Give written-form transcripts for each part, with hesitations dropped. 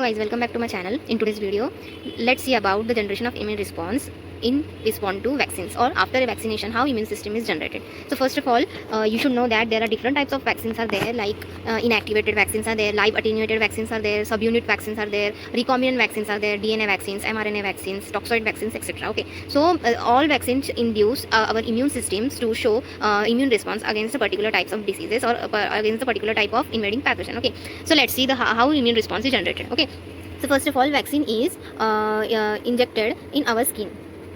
Guys, welcome back to my channel. In today's video, let's see about the generation of immune response in response to vaccines or after a vaccination, how immune system is generated. So first of all, you should know that there are different types of vaccines are there, like inactivated vaccines are there, live attenuated vaccines are there, subunit vaccines are there, recombinant vaccines are there, DNA vaccines, mRNA vaccines, toxoid vaccines, etc. Okay, so all vaccines induce our immune systems to show immune response against a particular types of diseases or against a particular type of invading pathogen. Okay, so let's see the how immune response is generated. Okay, so first of all, vaccine is injected in our skin.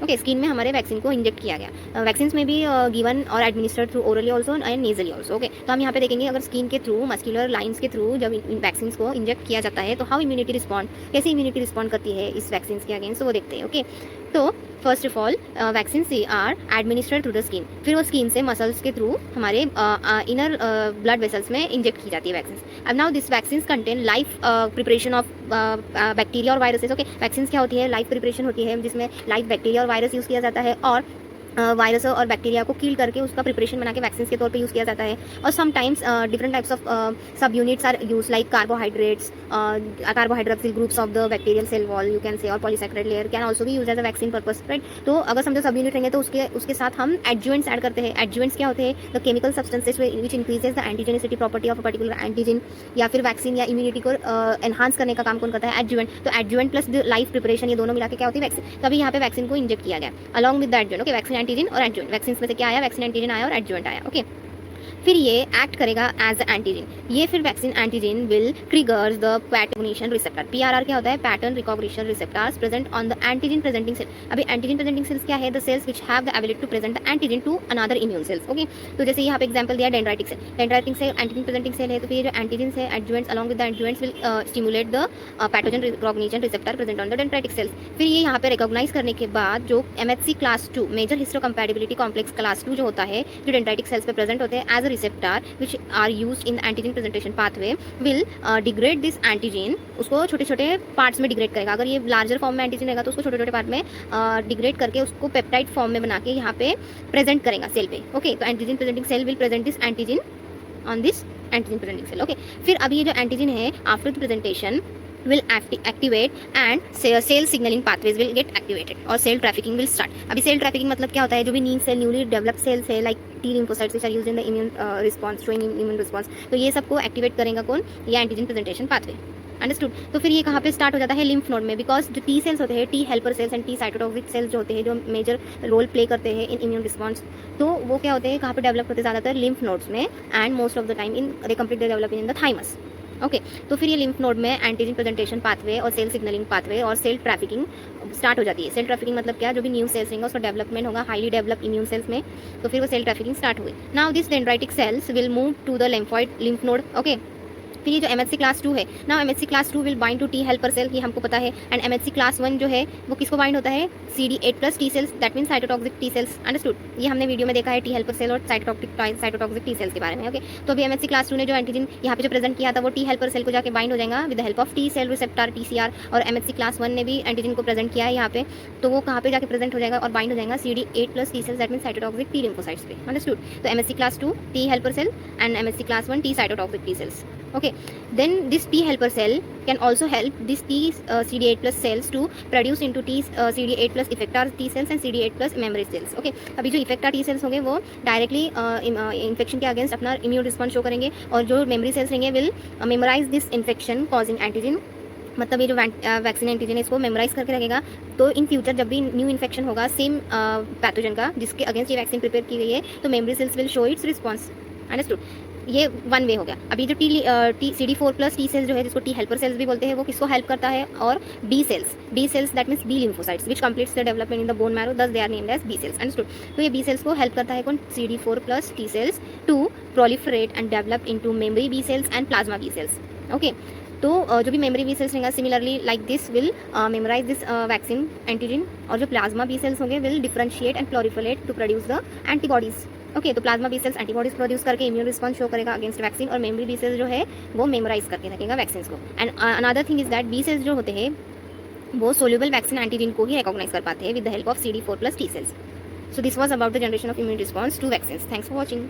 Okay, skin में हमारे vaccine को inject किया गया. Vaccines में भी given और administered through orally also and nasally also. Okay, तो हम यहाँ पे देखेंगे अगर स्किन के थ्रू मस्कुलर लाइंस के थ्रू जब इन वैक्सीन्स को इंजेक्ट किया जाता है तो हाउ इम्यूनिटी रिस्पॉन्ड, कैसे इम्यूनिटी रिस्पॉन्ड करती है इस वैक्सीन्स के अगेंस्ट, तो वो देखते हैं. ओके, तो first of all vaccine are administered through the skin. फिर वो स्किन से मसल्स के थ्रू हमारे इनर ब्लड वेसल्स में इंजेक्ट की जाती है वैक्सीन. अब now this vaccine contain life preparation of bacteria और वायरसेस. ओके, वैक्सीन क्या होती है, लाइफ प्रिपरेशन होती है जिसमें लाइफ बैक्टीरिया और वायरस यूज़ किया जाता है और वायरस और बैक्टीरिया को किल करके उसका प्रिपरेशन बना के वैक्सीन के तौर पे यूज़ किया जाता है. और sometimes different types of sub units are use like carbohydrates, carbohydroxyl groups of the bacterial cell wall you can say, और पॉलीसैकेराइड लेयर कैन ऑल्सो भी use as a vaccine purpose, right. तो अगर समझो सब यूनिट रहेंगे तो उसके साथ हम एडजुवेंट्स ऐड करते हैं. एडजुवेंट्स क्या होते हैं, the chemical substances which increases the antigenicity property of a particular antigen, या फिर वैक्सीन या इम्यूनिटी को एनहांस करने का काम कौन करता है, एडजुवेंट. तो adjuvant plus the life preparation, ये दोनों मिला के क्या होती है, वैक्सीन. तो अभी यहाँ पे वैक्सीन को इंजेक्ट किया गया along with the adjuvant. Okay, vaccine antigen और एडजुवेंट, वैक्सीन में से क्या आया, वैक्सीन एंटीजन आया और एडजुवेंट आया. ओके, फिर ये एक्ट करेगा एज एंटीजन. ये फिर vaccine antigen will triggers the pattern receptor. PRR क्या होता है, pattern recognition receptors present on the antigen presenting cell. अभी एंटीजन प्रेजेंटिंग सेल्स क्या है, the cells which have the ability to present the antigen to another immune cells. Okay, तो जैसे यहाँ पे एग्जांपल दिया dendritic cell. Dendritic cell antigen presenting cell है, तो फिर जो एंटीजन है adjuvants along with the adjuvants will stimulate the pathogen recognition receptor present on the dendritic sales. फिर ये यहाँ पे रिकॉग्नाइज करने के बाद जो MHC class 2 major histocompatibility complex class 2 जो होता है, जो डेंड्राइटिक सेल्स पे प्रेजेंट होते हैं as a receptor which are used in the antigen presentation pathway will degrade this antigen. उसको छोटे छोटे पार्ट्स में डिग्रेड करेगा. अगर ये लार्जर फॉर्म में एंटीजन रहेगा तो उसको छोटे छोटे पार्ट में डिग्रेड करके उसको पेप्टाइड फॉर्म में बना के यहाँ पे प्रेजेंट करेगा सेल पे. ओके, तो antigen presenting cell will present this antigen on this antigen presenting cell. Okay, फिर अब ये जो एंटीजन है after the presentation will activate and cell signaling pathways will get activated और cell trafficking will start. अभी cell trafficking मतलब क्या होता है, जो भी नी सेल न्यूली डेवलप्ड सेल्स है like T lymphocytes which are used in the immune response, showing immune response, तो ये सबको एक्टिवेट करेगा कौन, ये एंटीजन प्रेजेंटेशन पाथवे. अंडरस्टूड. तो फिर ये कहाँ पे स्टार्ट हो जाता है, लिम्फ नोड में, बिकॉज जो T सेल्स होते हैं, T helper cells and T cytotoxic cells जो होते हैं, जो मेजर रोल प्ले करते हैं इन इम्यून रिस्पॉन्स, तो वो क्या होते हैं, कहाँ पे डेवलप होते हैं ज़्यादातर लिम्फ नोड्स में, and most of the time in they complete developing in the thymus. Okay, तो फिर ये लिम्फ नोड में एंटीजन प्रेजेंटेशन पाथवे और सेल सिग्नलिंग पाथवे और सेल ट्रैफिकिंग स्टार्ट हो जाती है. सेल ट्रैफिकिंग मतलब क्या, जो भी न्यू सेल्स रहेंगे उसका डेवलपमेंट होगा हाईली डेवलप्ड इम्यून सेल्स में, तो फिर वो सेल ट्रैफिकिंग स्टार्ट हुई. Now this dendritic cells will move to the lymphoid lymph node. Okay, फिर ये जो MHC क्लास 2 है, now MHC class 2 will bind to T helper cell, ये हमको पता है. एंड MHC क्लास 1 जो है वो किसको बाइंड होता है, CD8 plus T cells, that means cytotoxic T cells. Understood. ये हमने वीडियो में देखा है T हेल्पर सेल और साइटोटॉक्सिक T सेल्स के बारे में. ओके, तो अभी MHC क्लास 2 ने जो एंटीजन यहाँ पे जो प्रेजेंट किया था वो T हेल्पर सेल को जाके बाइंड हो जाएगा with the help of T cell receptor TCR. और MHC क्लास 1 ने भी एंटीजन को प्रेजेंट किया है यहाँ पे, तो वो कहाँ पे जाके प्रेजेंट हो जाएगा और बाइंड हो जाएगा CD8 plus T cells, that means cytotoxic T lymphocytes पे. अंडरस्टूड. तो MHC class 2 T helper cell and MHC class 1 T cytotoxic T cells. Okay, then this T helper cell can also help this T CD8 plus cells to produce into T CD8 plus effector T cells and CD8 plus memory cells. Okay, अभी जो effector T cells होंगे वो directly infection के against अपना immune response show करेंगे, और जो memory cells रहेंगे will memorise this infection causing antigen. मतलब ये जो वैक्सीन एंटीजन है इसको मेमोराइज करके रखेगा, तो इन फ्यूचर जब भी न्यू इन्फेक्शन होगा सेम पैथोजन का जिसके अगेंस्ट ये वैक्सीन प्रिपेयर की गई है, तो memory cells will show it's response. Understood. ये वन वे हो गया. अभी जो CD4 प्लस T सेल्स जो है, जिसको T हेल्पर सेल्स भी बोलते हैं, वो किसको हेल्प करता है, और B cells that means B lymphocytes which completes the development in the bone marrow, thus they are named as B cells. Understood. तो ये B सेल्स को हेल्प करता है कौन, CD4 plus T cells to proliferate and develop into memory B cells and plasma B cells. Okay, तो जो भी memory B cells रहेंगे similarly like this will memorise this vaccine antigen, और जो प्लाज्मा B सेल्स होंगे will differentiate and proliferate to produce the antibodies. Okay, तो plasma B cells antibodies produce करके immune response show करेगा against vaccine, और memory B cells जो है वो मेमोराइज करके रखेगा वैक्सीन को. And another thing is that B cells जो होते हैं वो सोल्यूबल वैक्सीन एंटीजन को ही रिकॉग्नाइज कर पाते हैं with the help of CD4 plus T cells. So this was about the generation of immune response to vaccines. Thanks for watching.